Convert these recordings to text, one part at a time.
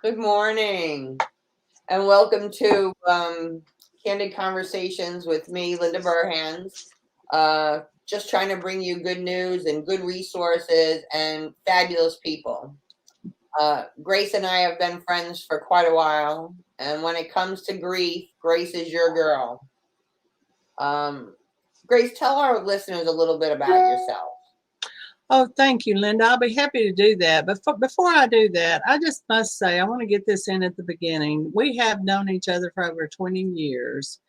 Good morning, and welcome to Candid Conversations with me, Linda Burhans. Just trying to bring you good news and good resources and fabulous people. Grace and I have been friends for quite a while, and when it comes to grief, Grace is your girl. Grace, tell our listeners a little bit about yourself. Oh, thank you, Linda. I'll be happy to do that. But before I do that, I just must say, I want to get this in at the beginning. We have known each other for over 20 years.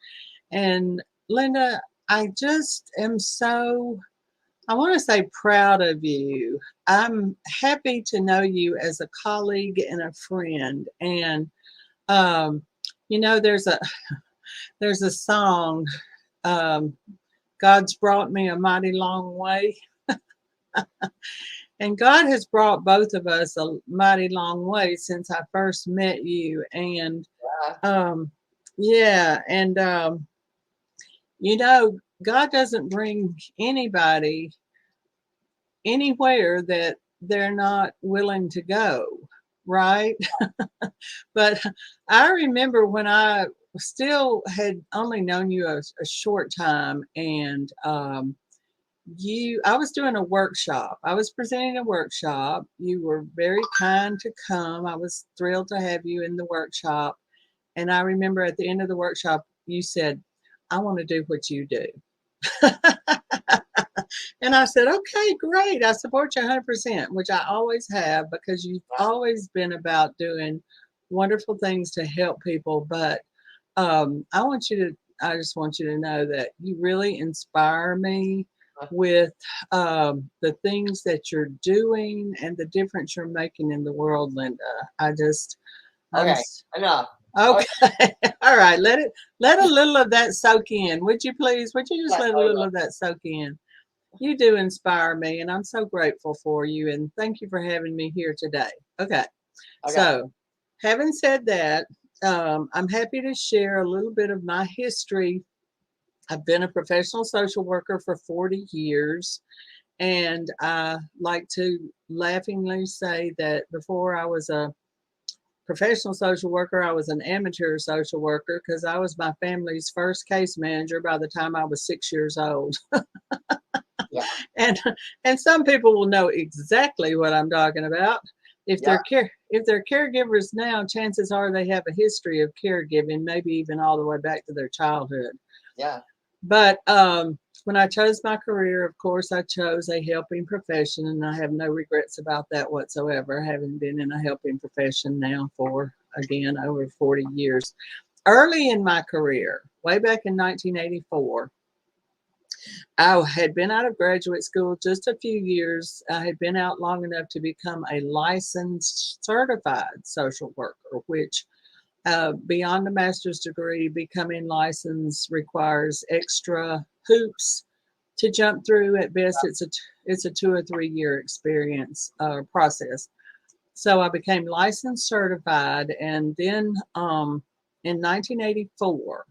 And Linda, I just am so, I want to say proud of you. I'm happy to know you as a colleague and a friend. And, um, there's a song, um, God's brought me a mighty long way. And God has brought both of us a mighty long way since I first met you. And Yeah. yeah, and God doesn't bring anybody anywhere that they're not willing to go, right? But I remember when I still had only known you a short time, and I was doing a workshop. I was presenting a workshop. You were very kind to come. I was thrilled to have you in the workshop. And I remember at the end of the workshop, you said, I want to do what you do. And I said, okay, great. I support you 100%, which I always have, because you've always been about doing wonderful things to help people. But I just want you to know that you really inspire me with the things that you're doing and the difference you're making in the world, Linda. I'm Okay, enough. Okay, okay. All right. Let a little of that soak in. Would you please? Would you just yes, let a I little will. of that soak in? You do inspire me, and I'm so grateful for you. And thank you for having me here today. Okay. Okay. So, having said that, I'm happy to share a little bit of my history. I've been a professional social worker for 40 years. And I like to laughingly say that before I was a professional social worker, I was an amateur social worker because I was my family's first case manager by the time I was 6 years old. Yeah. and and some people will know exactly what I'm talking about. Yeah. If they're caregivers now, chances are they have a history of caregiving, maybe even all the way back to their childhood. Yeah. But when I chose my career, of course, I chose a helping profession, and I have no regrets about that whatsoever, having been in a helping profession now for, again, over 40 years. Early in my career, way back in 1984, I had been out of graduate school just a few years. I had been out long enough to become a licensed certified social worker, which beyond a master's degree, becoming licensed requires extra hoops to jump through. At best, it's a 2 or 3 year experience process. So I became licensed certified, and then in 1984,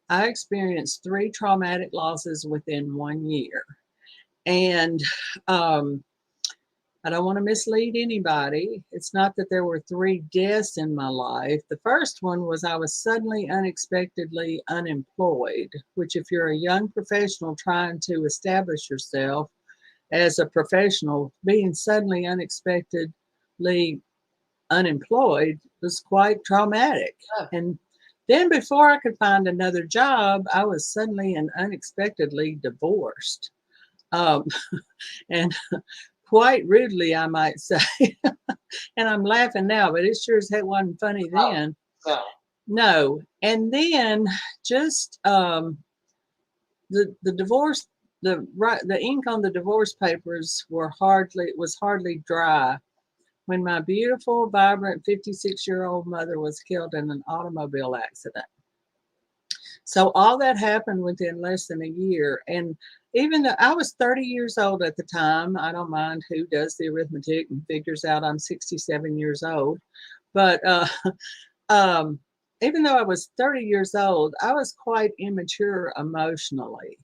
I experienced 3 traumatic losses within 1 year, and um, I don't want to mislead anybody. It's not that there were 3 deaths in my life. The first one was I was suddenly unexpectedly unemployed, which, if you're a young professional trying to establish yourself as a professional, being suddenly unexpectedly unemployed was quite traumatic. Yeah. And then before I could find another job, I was suddenly and unexpectedly divorced. Um, and quite rudely, I might say. And I'm laughing now, but it sure as heck wasn't funny Oh, then. no. No. And then just the divorce, the ink on the divorce papers was hardly dry when my beautiful, vibrant 56-year-old mother was killed in an automobile accident. So all that happened within less than a year. And even though I was 30 years old at the time, I don't mind who does the arithmetic and figures out I'm 67 years old. But um, even though I was 30 years old, I was quite immature emotionally.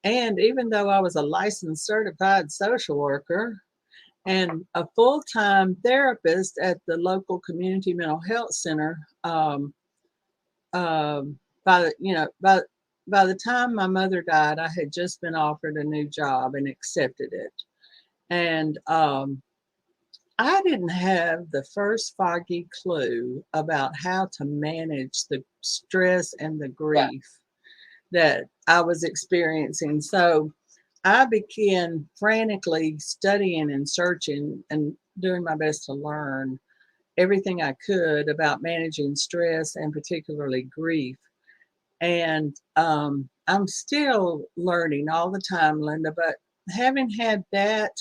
And even though I was a licensed certified social worker, and a full-time therapist at the local community mental health center. By the, by the time my mother died, I had just been offered a new job and accepted it. And I didn't have the first foggy clue about how to manage the stress and the Yeah. grief that I was experiencing. So I began frantically studying and searching and doing my best to learn everything I could about managing stress and particularly grief. And I'm still learning all the time, Linda, but having had that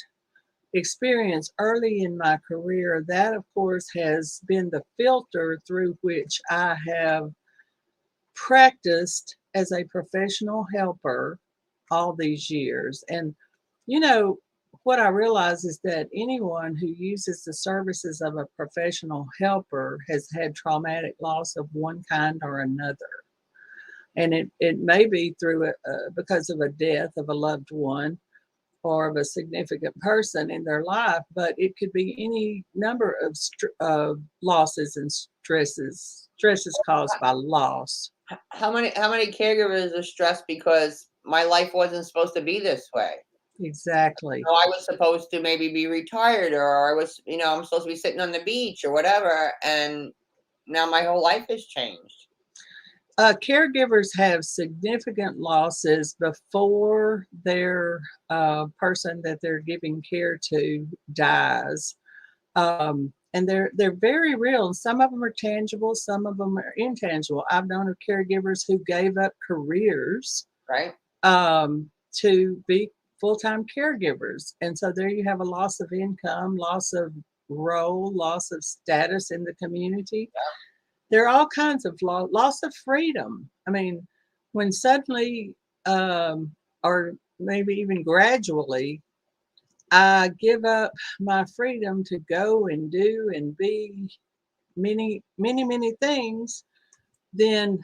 experience early in my career, that of course has been the filter through which I have practiced as a professional helper all these years. And, you know, what I realize is that anyone who uses the services of a professional helper has had traumatic loss of one kind or another. And it may be through because of a death of a loved one or of a significant person in their life, but it could be any number of losses and stresses caused by loss. How many caregivers are stressed because my life wasn't supposed to be this way? Exactly. So I was supposed to maybe be retired, or I was, I'm supposed to be sitting on the beach or whatever, and now my whole life has changed. Caregivers have significant losses before their person that they're giving care to dies. And they're very real. Some of them are tangible, some of them are intangible. I've known of caregivers who gave up careers Right? to be full-time caregivers. And so there you have a loss of income, loss of role, loss of status in the community. There are all kinds of loss of freedom. I mean, when suddenly, or maybe even gradually, I give up my freedom to go and do and be many, many, many things, then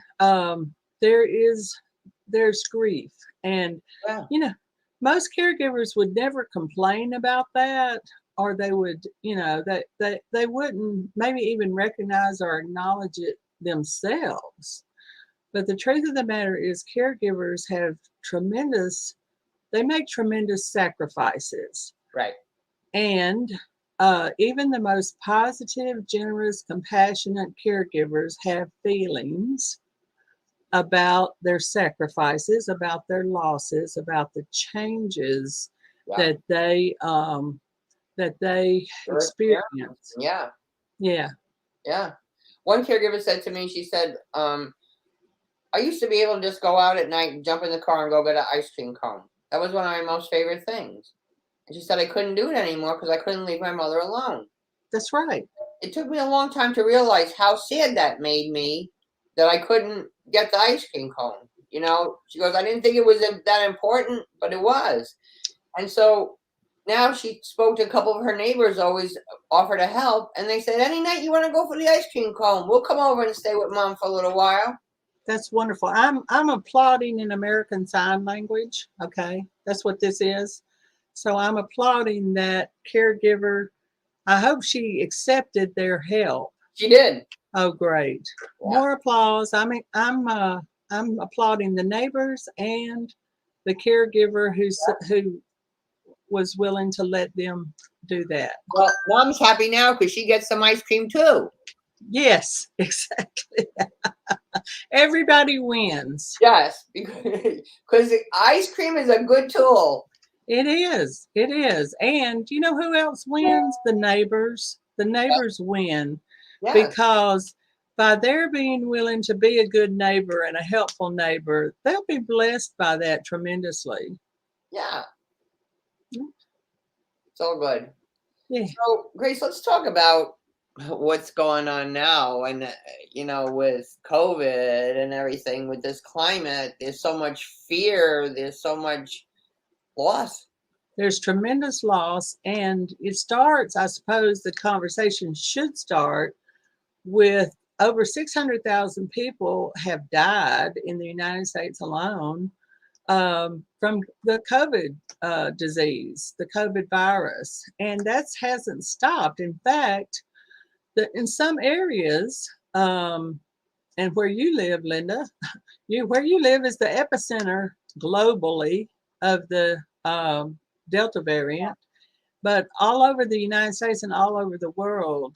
there's grief. And Yeah. you know, most caregivers would never complain about that, or they would, that they wouldn't maybe even recognize or acknowledge it themselves. But the truth of the matter is caregivers they make tremendous sacrifices. Right. And even the most positive, generous, compassionate caregivers have feelings about their sacrifices, about their losses, about the changes Yeah. that they Sure. experience. Yeah. Yeah. Yeah. One caregiver said to me, she said, I used to be able to just go out at night, jump in the car, and go get an ice cream cone. That was one of my most favorite things. And she said I couldn't do it anymore because I couldn't leave my mother alone. That's right. It took me a long time to realize how sad that made me that I couldn't get the ice cream cone. She goes, I didn't think it was that important, but it was. And so now she spoke to a couple of her neighbors, always offered to help. And they said, any night you want to go for the ice cream cone, we'll come over and stay with Mom for a little while. That's wonderful. I'm applauding in American Sign Language. Okay. That's what this is. So I'm applauding that caregiver. I hope she accepted their help. She did. Oh, great. Yeah. More applause. I'm applauding the neighbors and the caregiver who was willing to let them do that. Well, Mom's happy now because she gets some ice cream too. Yes, exactly. Everybody wins. Yes, because ice cream is a good tool. It is. It is. And you know who else wins? The neighbors. The neighbors win because by their being willing to be a good neighbor and a helpful neighbor, they'll be blessed by that tremendously. Yeah. It's all good. Yeah. So, Grace, let's talk about what's going on now. And, with COVID and everything, with this climate, there's so much fear, there's so much loss. There's tremendous loss. And it starts, I suppose, the conversation should start with over 600,000 people have died in the United States alone from the COVID disease, the COVID virus, and that hasn't stopped. In fact, in some areas, and where you live, Linda, where you live is the epicenter globally of the Delta variant, but all over the United States and all over the world,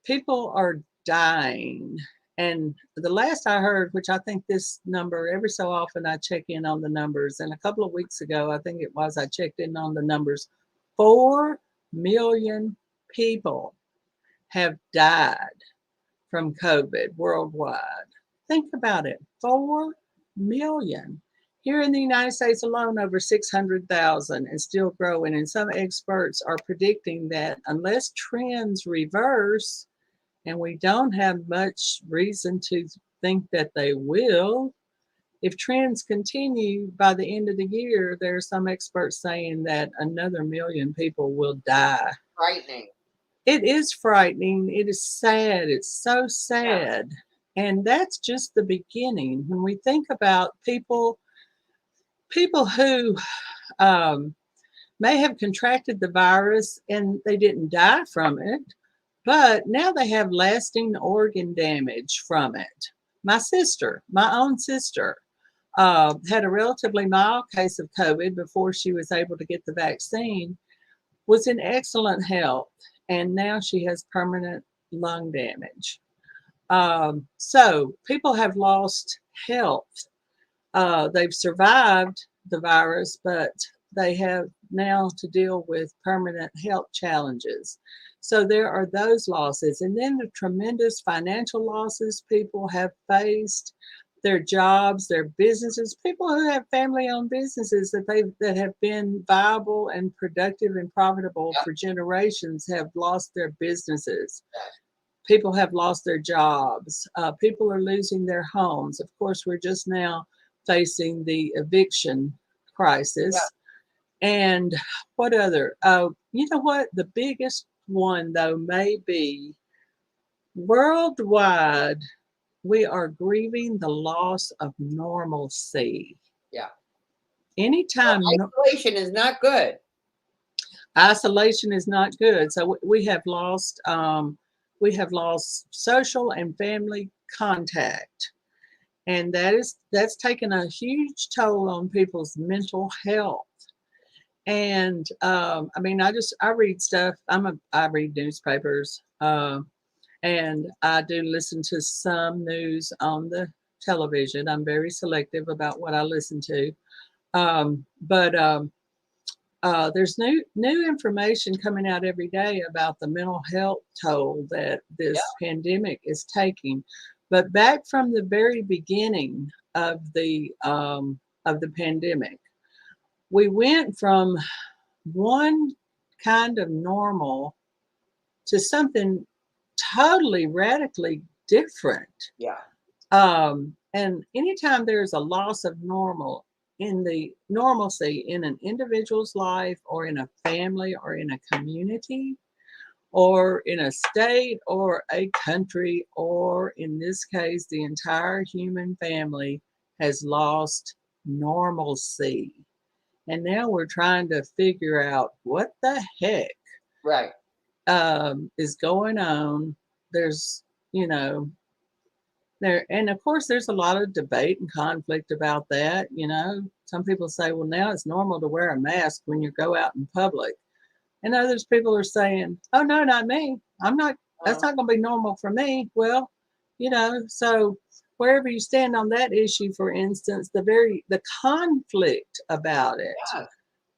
people are dying. And the last I heard, which I think this number, every so often I check in on the numbers, and a couple of weeks ago, I think it was, I checked in on the numbers. 4 million people have died from COVID worldwide. Think about it, 4 million. Here in the United States alone, over 600,000 and still growing. And some experts are predicting that unless trends reverse, and we don't have much reason to think that they will, if trends continue by the end of the year, there are some experts saying that another 1 million people will die. Frightening. It is frightening. It is sad. It's so sad. Yeah. And that's just the beginning. When we think about people who may have contracted the virus and they didn't die from it, but now they have lasting organ damage from it. My own sister, had a relatively mild case of COVID before she was able to get the vaccine, was in excellent health, and now she has permanent lung damage. So people have lost health. They've survived the virus, but they have now to deal with permanent health challenges. So there are those losses. And then the tremendous financial losses people have faced, their jobs, their businesses, people who have family-owned businesses that have been viable and productive and profitable for generations have lost their businesses. People have lost their jobs. People are losing their homes. Of course, we're just now facing the eviction crisis. And what other? You know what? The biggest one, though, may be worldwide, we are grieving the loss of normalcy. Yeah. Anytime isolation is not good. Isolation is not good. So we have lost social and family contact. And that's taken a huge toll on people's mental health. And I mean, I read stuff. I read newspapers, and I do listen to some news on the television. I'm very selective about what I listen to. But there's new information coming out every day about the mental health toll that this pandemic is taking. But back from the very beginning of the pandemic, we went from one kind of normal to something totally radically different. Yeah. And anytime there's a loss of normalcy in an individual's life or in a family or in a community or in a state or a country, or in this case, the entire human family has lost normalcy. And now we're trying to figure out what the heck is going on. There's, and of course, there's a lot of debate and conflict about that. Some people say, well, now it's normal to wear a mask when you go out in public. And others people are saying, oh, no, not me. I'm not, that's not going to be normal for me. Well, so wherever you stand on that issue, for instance, the conflict about it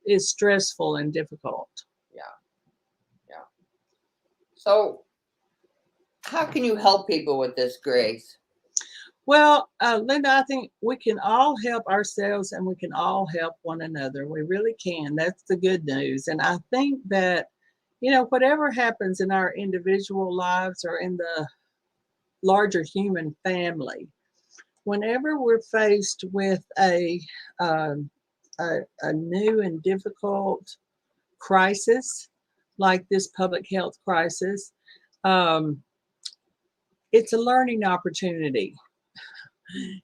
is stressful and difficult. Yeah. So how can you help people with this, Grace? Well, Linda, I think we can all help ourselves and we can all help one another. We really can. That's the good news. And I think that, whatever happens in our individual lives or in the larger human family, whenever we're faced with a new and difficult crisis like this public health crisis, it's a learning opportunity.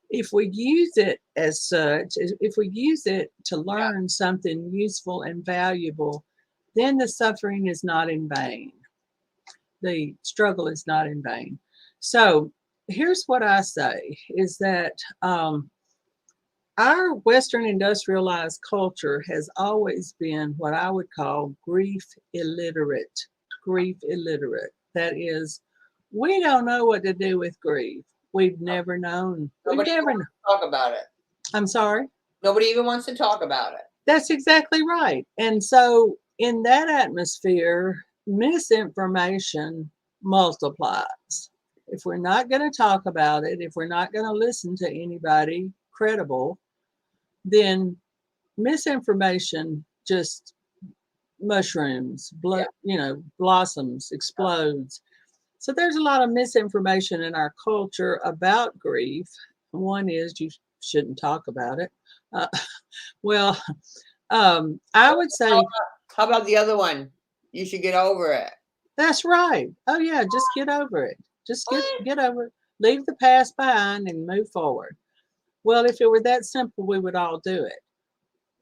if we use it as such, if we use it to learn something useful and valuable, then the suffering is not in vain. The struggle is not in vain. So here's what I say is that our Western industrialized culture has always been what I would call grief illiterate. Grief illiterate. That is, we don't know what to do with grief. We've never known. Nobody even wants to talk about it. I'm sorry? Nobody even wants to talk about it. That's exactly right. And so, in that atmosphere, misinformation multiplies. If we're not going to talk about it, if we're not going to listen to anybody credible, then misinformation just mushrooms, blossoms, explodes. So there's a lot of misinformation in our culture about grief. One is you shouldn't talk about it. Well, I would say. How about the other one? You should get over it. That's right. Oh yeah, just get over it. Just get over it. Leave the past behind and move forward. Well, if it were that simple, we would all do it.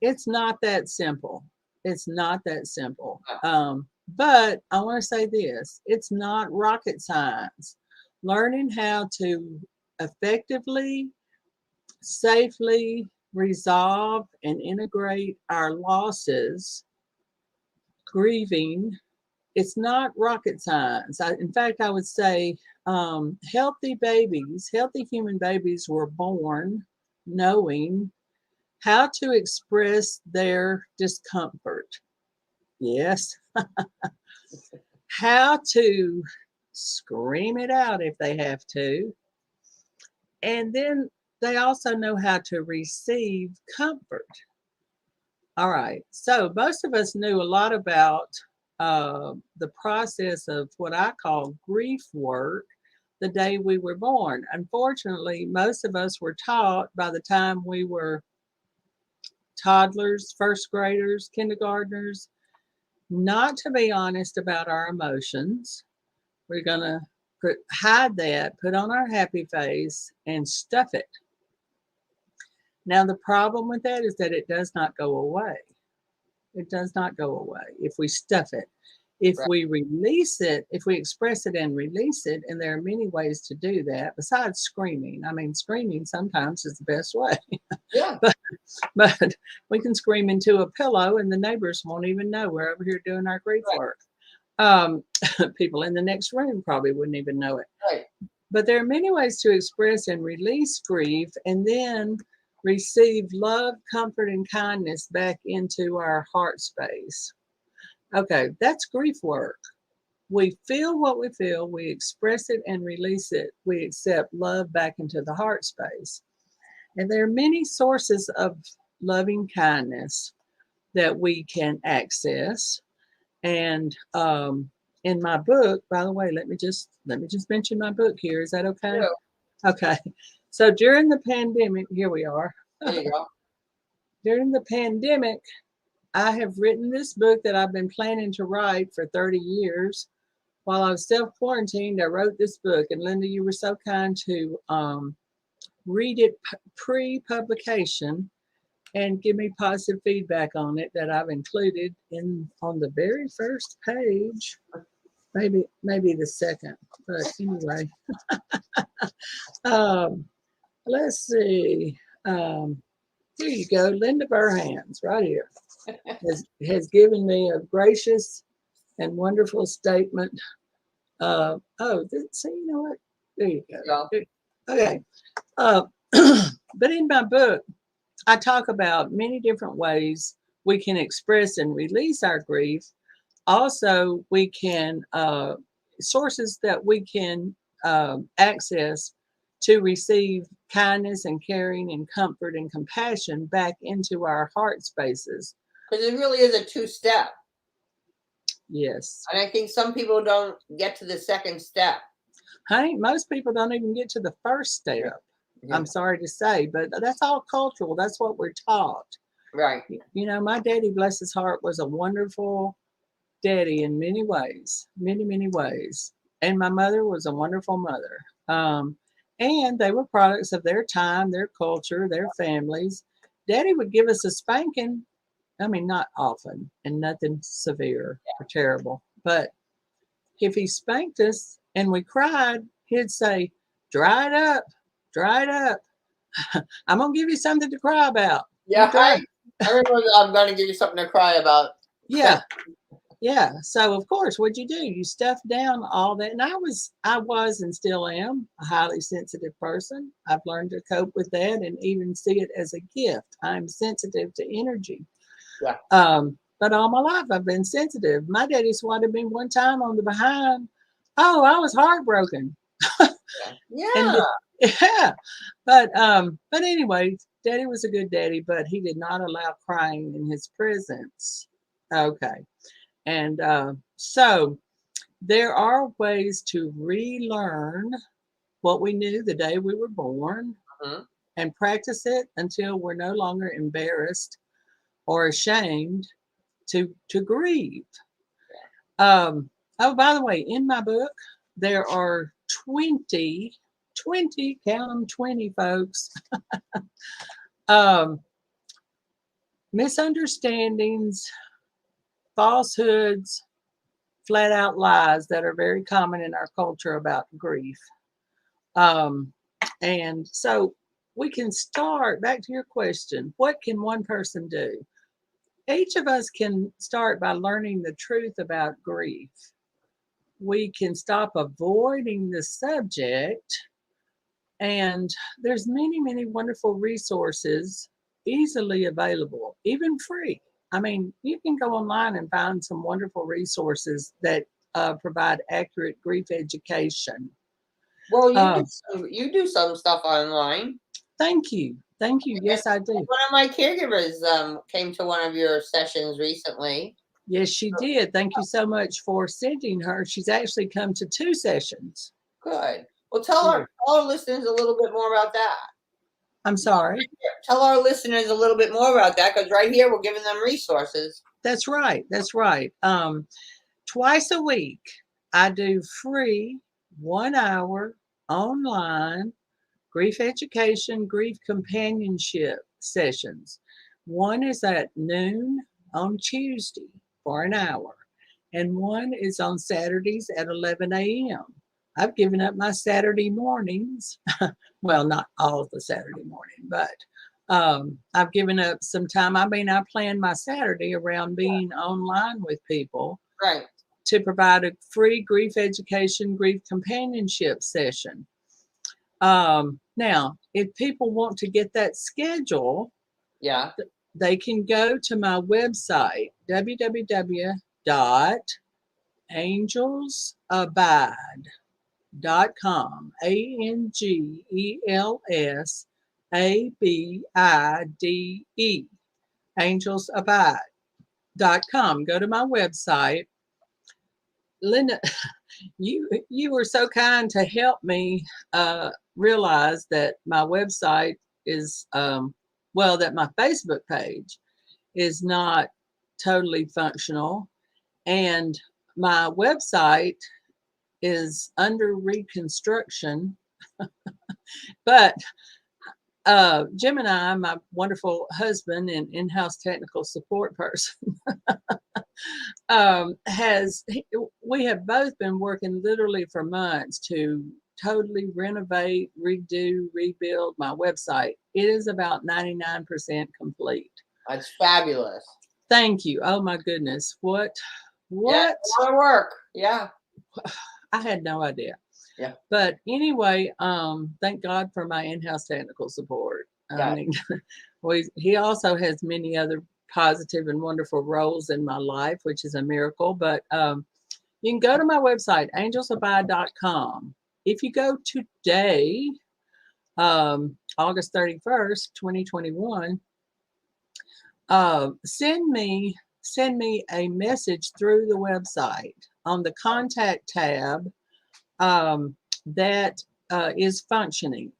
It's not that simple. It's not that simple. But I want to say this, it's not rocket science. Learning how to effectively, safely resolve and integrate our losses, grieving, it's not rocket science. In fact, I would say healthy human babies were born knowing how to express their discomfort. Yes. How to scream it out if they have to. And then they also know how to receive comfort. All right. So most of us knew a lot about the process of what I call grief work the day we were born. Unfortunately, most of us were taught by the time we were toddlers, first graders, kindergartners, not to be honest about our emotions. We're going to hide that, put on our happy face, and stuff it. Now, the problem with that is that it does not go away. It does not go away if we stuff it. If we release it, if we express it and release it, and there are many ways to do that besides screaming. I mean, screaming sometimes is the best way. Yeah. But we can scream into a pillow and the neighbors won't even know we're over here doing our grief work. People in the next room probably wouldn't even know it. Right. But there are many ways to express and release grief and then receive love, comfort, and kindness back into our heart space. Okay, that's grief work. We feel what we feel, we express it and release it. We accept love back into the heart space. And there are many sources of loving kindness that we can access. And in my book, by the way, let me just mention my book here. Is that okay? Yeah. Okay. So during the pandemic, here we are. There you go. During the pandemic, I have written this book that I've been planning to write for 30 years. While I was self-quarantined, I wrote this book. And Linda, you were so kind to read it pre-publication and give me positive feedback on it that I've included on the very first page, maybe the second, but anyway. Let's see. Here you go, Linda Burhands, right here, has given me a gracious and wonderful statement. See, you know what? There you go. Yeah. Okay. But in my book, I talk about many different ways we can express and release our grief. Also, we can, sources that we can access to receive kindness and caring and comfort and compassion back into our heart spaces. Because it really is a two-step. Yes. And I think some people don't get to the second step. Honey, most people don't even get to the first step. Yeah. I'm sorry to say, but that's all cultural. That's what we're taught. Right. You know, my daddy, bless his heart, was a wonderful daddy in many ways, many ways. And my mother was a wonderful mother. And they were products of their time, their culture, their families. Daddy would give us a spanking. I mean, not often and nothing severe or terrible. But if he spanked us and we cried, he'd say, dry it up, dry it up. I'm going to give you something to cry about. Yeah, Dry. I remember that I'm going to give you something to cry about. Yeah. Yeah. So of course, what'd you do? You stuffed down all that. And I was and still am a highly sensitive person. I've learned to cope with that and even see it as a gift. I'm sensitive to energy. Yeah. But all my life I've been sensitive. My daddy swatted me one time on the behind. Oh, I was heartbroken. And Yeah. yeah. But anyway, daddy was a good daddy, but he did not allow crying in his presence. Okay. And so there are ways to relearn what we knew the day we were born Mhm. and practice it until we're no longer embarrassed or ashamed to grieve. Oh, by the way, in my book, there are 20, count them 20, folks, um, misunderstandings, falsehoods, flat out lies that are very common in our culture about grief. Um, and so we can start back to your question, what can one person do? Each of us can start by learning the truth about grief. We can stop avoiding the subject, and there's many wonderful resources easily available, even free. I mean, you can go online and find some wonderful resources that provide accurate grief education. Well, Uh, you do some stuff online. Thank you. Thank you. And Yes, I do. one of my caregivers came to one of your sessions recently. Yes, she did. Thank you so much for sending her. She's actually come to 2 sessions. Good. Well, Yeah. tell our listeners a little bit more about that. I'm sorry. Tell our listeners a little bit more about that, because right here we're giving them resources. That's right. That's right. Twice a week, I do free 1 hour online grief education, grief companionship sessions. One is at noon on Tuesday for an hour, and one is on Saturdays at 11 a.m. I've given up my Saturday mornings. Well, not all of the Saturday morning, but I've given up some time. I mean, I plan my Saturday around being online with people Right. to provide a free grief education, grief companionship session. Now, if people want to get that schedule, Yeah. they can go to my website, www.angelsabide.com, ANGELSABIDE, angelsabide.com. Go to my website. Linda, you were so kind to help me realize that my website is that my Facebook page is not totally functional, and my website is under reconstruction. But Jim and I, my wonderful husband and in-house technical support person, we have both been working literally for months to totally renovate, redo, rebuild my website. It is about 99% complete. That's fabulous. Thank you. Oh my goodness. What? Yeah, a lot of work. Yeah. I had no idea. Yeah. But anyway, thank God for my in-house technical support. Yeah. I mean, he also has many other positive and wonderful roles in my life, which is a miracle. But you can go to my website, angelsabide.com. If you go today, August 31st, 2021, send me a message through the website on the contact tab that is functioning.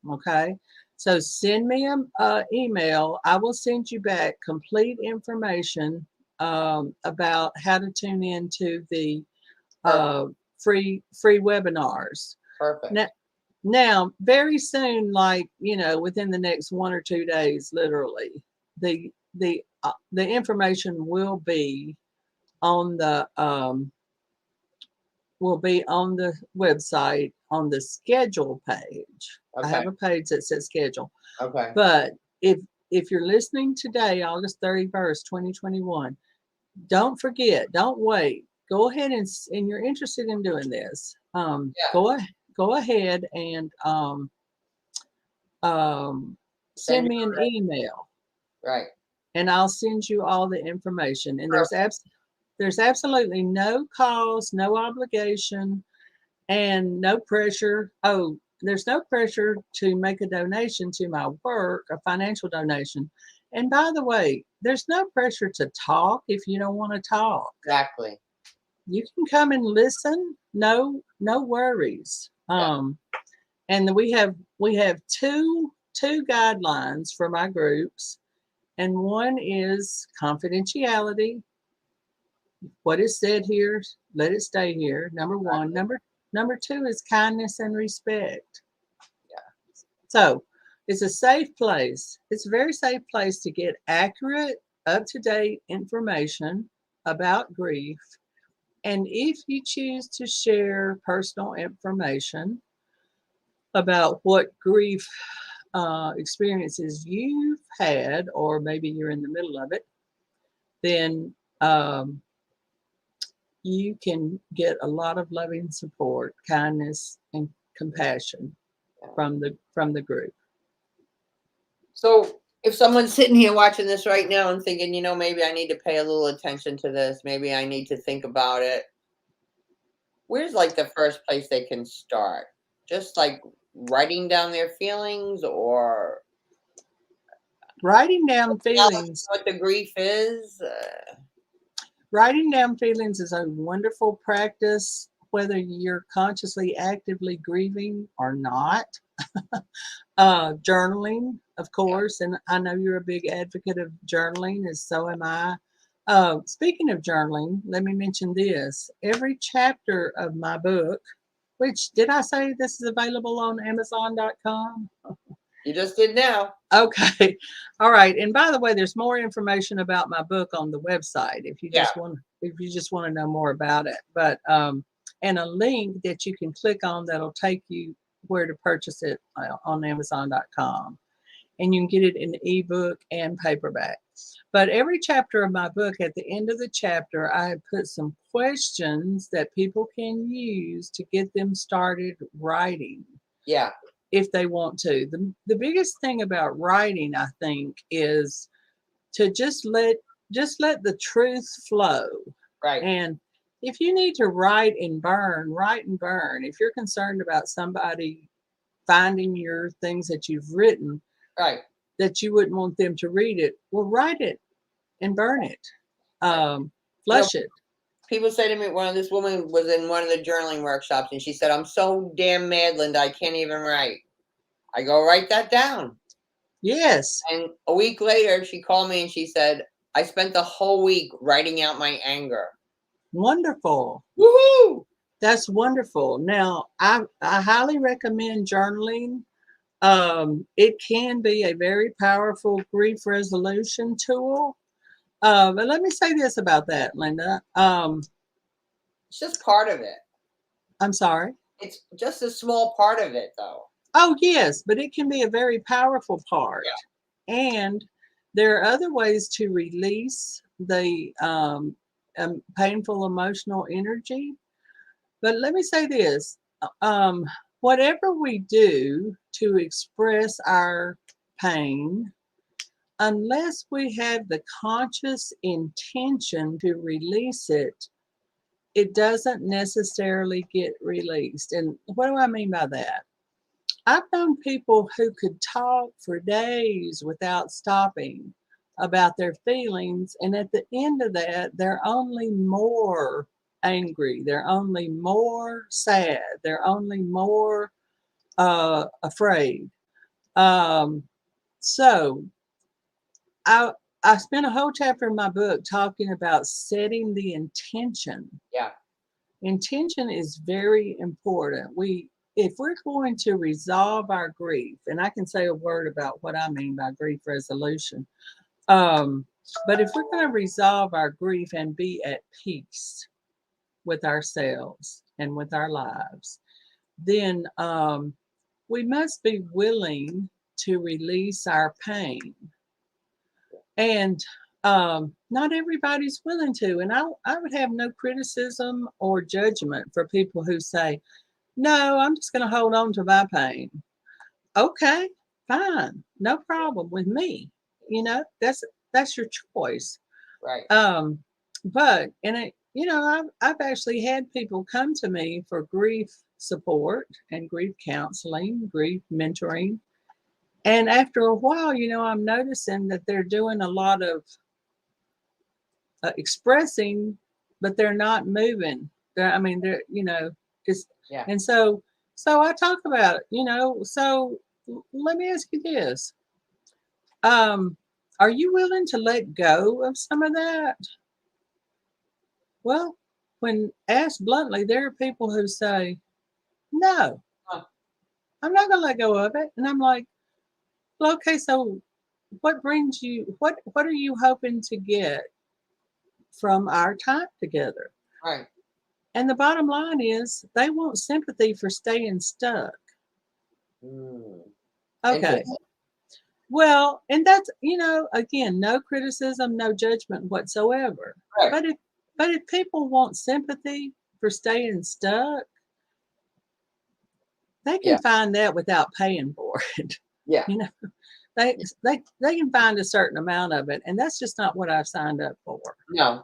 Okay. So send me an email. I will send you back complete information about how to tune into the free webinars. Perfect. Now, very soon, like, within the next 1 or 2 days, literally, the information on the um, will be on the website on the schedule page. I Okay. have a page that says schedule. Okay. But if you're listening today, August 31st, 2021, don't forget, don't wait. Go ahead and you're interested in doing this. Yeah. Go ahead and Send send me me an email, right. and I'll send you all the information. And Perfect. there's absolutely no cost, no obligation, and no pressure. Oh, there's no pressure to make a donation to my work, a financial donation. And by the way, there's no pressure to talk if you don't want to talk. Exactly. You can come and listen. No worries. Yeah. And we have two guidelines for my groups, and one is confidentiality. What is said here, let it stay here. Number one. Number two is kindness and respect. Yeah. So it's a safe place. It's a very safe place to get accurate, up to date information about grief. And if you choose to share personal information about what grief experiences you've had, or maybe you're in the middle of it, then you can get a lot of loving support, kindness, and compassion from the group. So if someone's sitting here watching this right now and thinking, maybe I need to pay a little attention to this, maybe I need to think about it, where's like the first place they can start? Just like writing down their feelings or Writing down acknowledging feelings, what the grief is? writing down feelings is a wonderful practice, whether you're consciously actively grieving or not. Journaling, of course, and I know you're a big advocate of journaling, as so am I. Speaking of journaling, let me mention this. Every chapter of my book, which, did I say this is available on Amazon.com? You just did now. Okay. All right. And by the way, there's more information about my book on the website if you Yeah. just want to know more about it. But and a link that you can click on that'll take you where to purchase it on Amazon.com. And you can get it in ebook and paperback. But every chapter of my book, at the end of the chapter, I have put some questions that people can use to get them started writing Yeah. if they want to. The biggest thing about writing, I think, is to just let the truth flow. Right. And if you need to write and burn, write and burn. If you're concerned about somebody finding your things that you've written, Right. that you wouldn't want them to read it, well, write it and burn it. Flush it. People say to me, this woman was in one of the journaling workshops and she said, I'm so damn mad, Linda, I can't even write. I go, write that down. Yes. And a week later, she called me and she said, I spent the whole week writing out my anger. Wonderful. Woohoo! That's wonderful. Now, I highly recommend journaling. It can be a very powerful grief resolution tool. But let me say this about that, Linda. It's just part of it. I'm sorry. It's just a small part of it, though. Oh, yes, but it can be a very powerful part. Yeah. And there are other ways to release the painful emotional energy. But let me say this. Whatever we do to express our pain, unless we have the conscious intention to release it, it doesn't necessarily get released. And what do I mean by that? I've known people who could talk for days without stopping about their feelings. And at the end of that, they're only more angry. They're only more sad. They're only more afraid. So I I spent a whole chapter in my book talking about setting the intention. Yeah. Intention is very important. if we're going to resolve our grief, and I can say a word about what I mean by grief resolution, but if we're going to resolve our grief and be at peace with ourselves and with our lives, then we must be willing to release our pain. And not everybody's willing to. And I would have no criticism or judgment for people who say, no, I'm just going to hold on to my pain. Okay, fine, no problem with me. That's your choice. Right. But I've actually had people come to me for grief support and grief counseling, grief mentoring. And after a while, I'm noticing that they're doing a lot of expressing, but they're not moving. They're just, Yeah. and so I talk about it, so let me ask you this. Are you willing to let go of some of that? Well, when asked bluntly, there are people who say, no, I'm not going to let go of it. And I'm like, well, okay, so what are you hoping to get from our time together? Right. And the bottom line is they want sympathy for staying stuck. Okay. Well, and that's, again, no criticism, no judgment whatsoever. Right. But if people want sympathy for staying stuck, they can find that without paying for it. Yeah. They can find a certain amount of it, and that's just not what I've signed up for. No.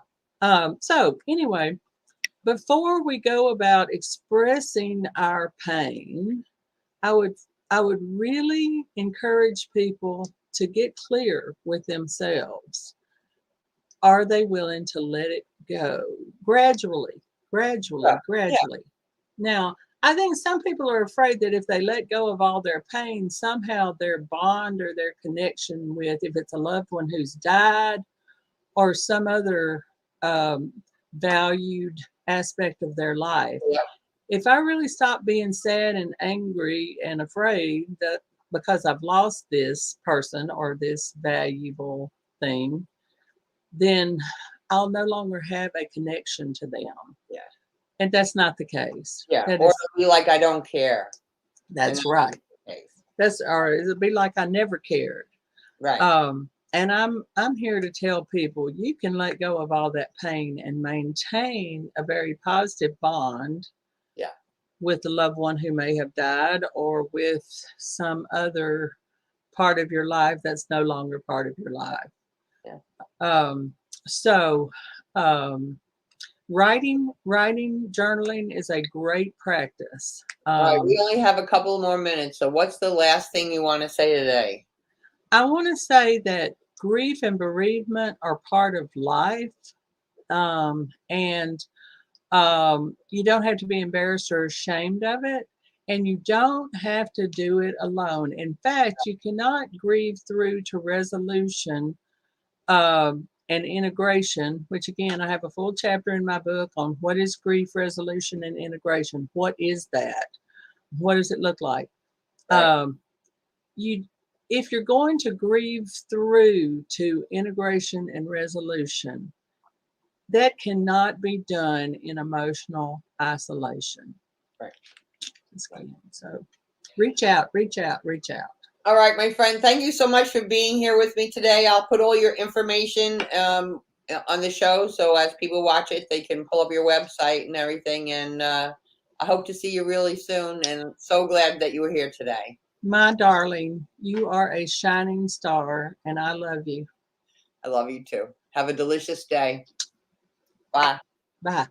So anyway, before we go about expressing our pain, I would really encourage people to get clear with themselves. Are they willing to let it go gradually? Now, I think some people are afraid that if they let go of all their pain, somehow their bond or their connection with, if it's a loved one who's died or some other valued aspect of their life. Yeah. If I really stop being sad and angry and afraid that because I've lost this person or this valuable thing, then I'll no longer have a connection to them. Yeah. And that's not the case. Yeah. Or be like, I don't care. That's right. Or it'll be like I never cared. Right. And I'm here to tell people you can let go of all that pain and maintain a very positive bond. Yeah. With the loved one who may have died or with some other part of your life that's no longer part of your life. Yeah. Writing, journaling is a great practice. All right, we only have a couple more minutes. So what's the last thing you want to say today? I want to say that grief and bereavement are part of life. And you don't have to be embarrassed or ashamed of it. And you don't have to do it alone. In fact, you cannot grieve through to resolution and integration, which again, I have a full chapter in my book on what is grief resolution and integration. What is that? What does it look like? Right. If you're going to grieve through to integration and resolution, that cannot be done in emotional isolation. Right. So reach out. All right, my friend, thank you so much for being here with me today. I'll put all your information on the show, so as people watch it, they can pull up your website and everything. And I hope to see you really soon, and so glad that you were here today. My darling, you are a shining star, and I love you. I love you too. Have a delicious day. Bye. Bye.